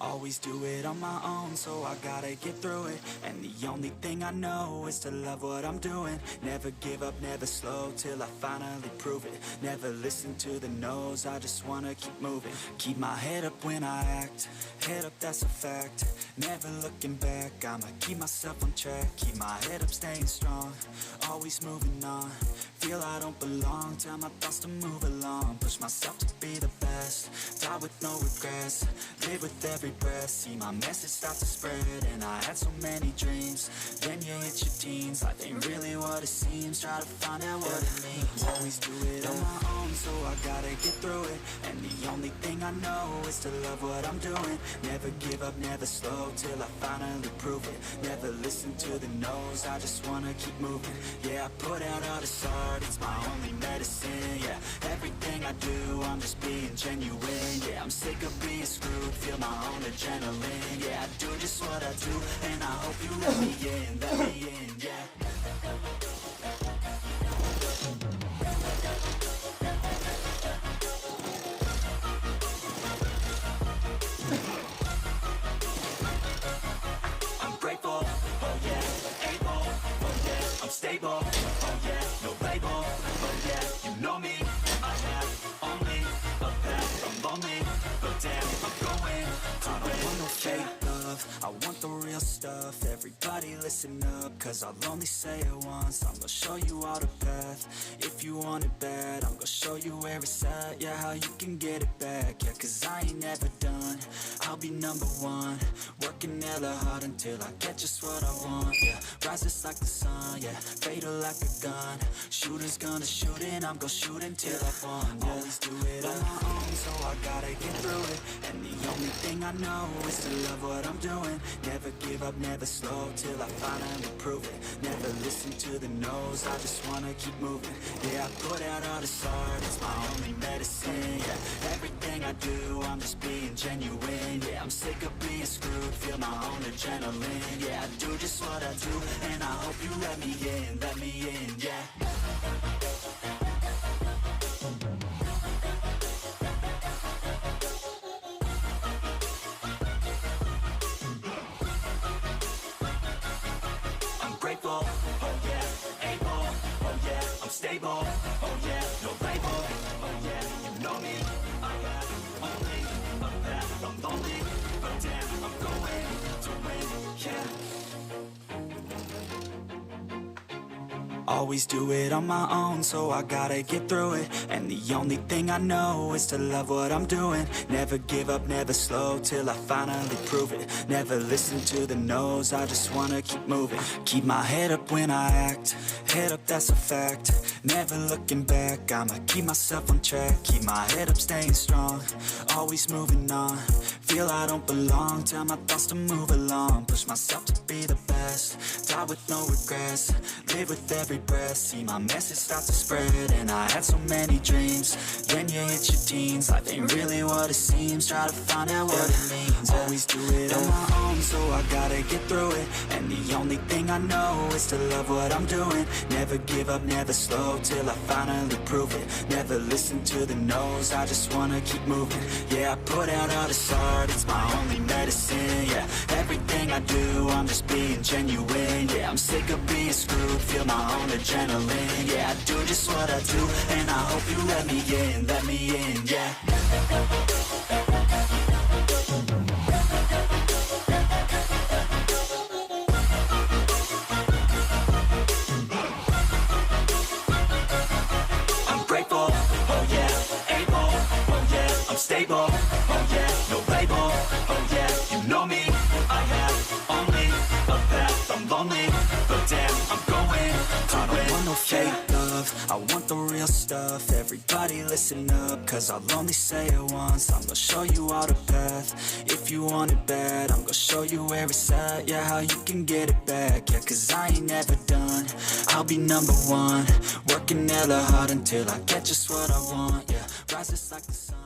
Always do it on my own, so I gotta get through it. And the only thing I know is to love what I'm doing. Never give up, never slow, till I finally prove it. Never listen to the no's, I just wanna keep moving. Keep my head up when I act, head up, that's a fact. Never looking back, I'ma keep myself on track. Keep my head up, staying strong, always moving on. Feel I don't belong, tell my thoughts to move along. Push myself to be the best, die with no regrets. Live with every breath, see my message start to spread. And I had so many dreams, then you hit your teens. Life ain't really what it seems, try to find out what it means. Always do it on my own, so I gotta get through it. And the only thing I know is to love what I'm doing. Never give up, never slow, till I finally prove it. Never listen to the no's, I just wanna keep moving. Yeah, I put out all this art, it's my only medicine. Yeah, everything I do, I'm just being genuine. Yeah, I'm sick of being screwed, feel my own adrenaline. Yeah, I do just what I do, and I hope you let me in, yeah. I'm grateful, oh yeah, able, oh yeah, I'm stable, oh yeah, no label, oh yeah, you know me, I have only a path, I'm lonely, but damn, I'm going to win. I don't want no fake love, I want the real stuff. Everybody listen up, cause I'll only say it once. I'm gonna show you all the path, if you want it bad. I'm gonna show you where it's at, yeah, how you can get it back. Yeah, cause I ain't never done, I'll be number one. Working hella hard until I get just what I want. Yeah, rises like the sun, yeah, fatal like a gun. Shooter's gonna shoot and I'm gonna shoot until I won. Yeah. Always do it on my own, so I gotta get through it. And the only thing I know is to love what I'm doing. Never give up, never slow, till I finally prove it. Never listen to the no's, I just wanna keep moving. Yeah, I put out all this art, it's my only medicine. Yeah, everything I do, I'm just being genuine. Yeah, I'm sick of being screwed, feel my own adrenaline. Yeah, I do just what I do, and I hope you let me in, yeah. Grateful, oh yeah, able, oh yeah, I'm stable, oh yeah, no label, oh yeah, you know me, I have only a path, I'm lonely, but damn, I'm going to win, yeah. Always do it on my own, so I gotta get through it. And the only thing I know is to love what I'm doing. Never give up, never slow, till I finally prove it. Never listen to the no's, I just wanna keep moving. Keep my head up when I act, head up, that's a fact. Never looking back, I'ma keep myself on track. Keep my head up, staying strong, always moving on. Feel I don't belong, tell my thoughts to move along. Push myself to be the best, die with no regrets. Live with every breath, see my message start to spread. And I had so many dreams, then you hit your teens. Life ain't really what it seems, try to find out what it means. Always do it on my own, so I gotta get through it. And the only thing I know is to love what I'm doing. Never give up, never slow, till I finally prove it. Never listen to the no's, I just wanna keep moving. Yeah, I put out all this art, it's my only medicine. Yeah, everything I do, I'm just being genuine. Yeah, I'm sick of being screwed, feel my own adrenaline. Yeah, I do just what I do, and I hope you let me in, yeah. I'm grateful, oh yeah, able, oh yeah, I'm stable, oh yeah, no label, oh yeah, you know me, I have only a path, I'm lonely, but damn, I'm going to win. I don't want no fake love, I want the real stuff. Everybody listen up, cause I'll only say it once. I'm gonna show you all the path, if you want it bad. I'm gonna show you where it's at, yeah, how you can get it back. Yeah, cause I ain't never done, I'll be number one. Working hella hard until I get just what I want. Yeah, rises like the sun.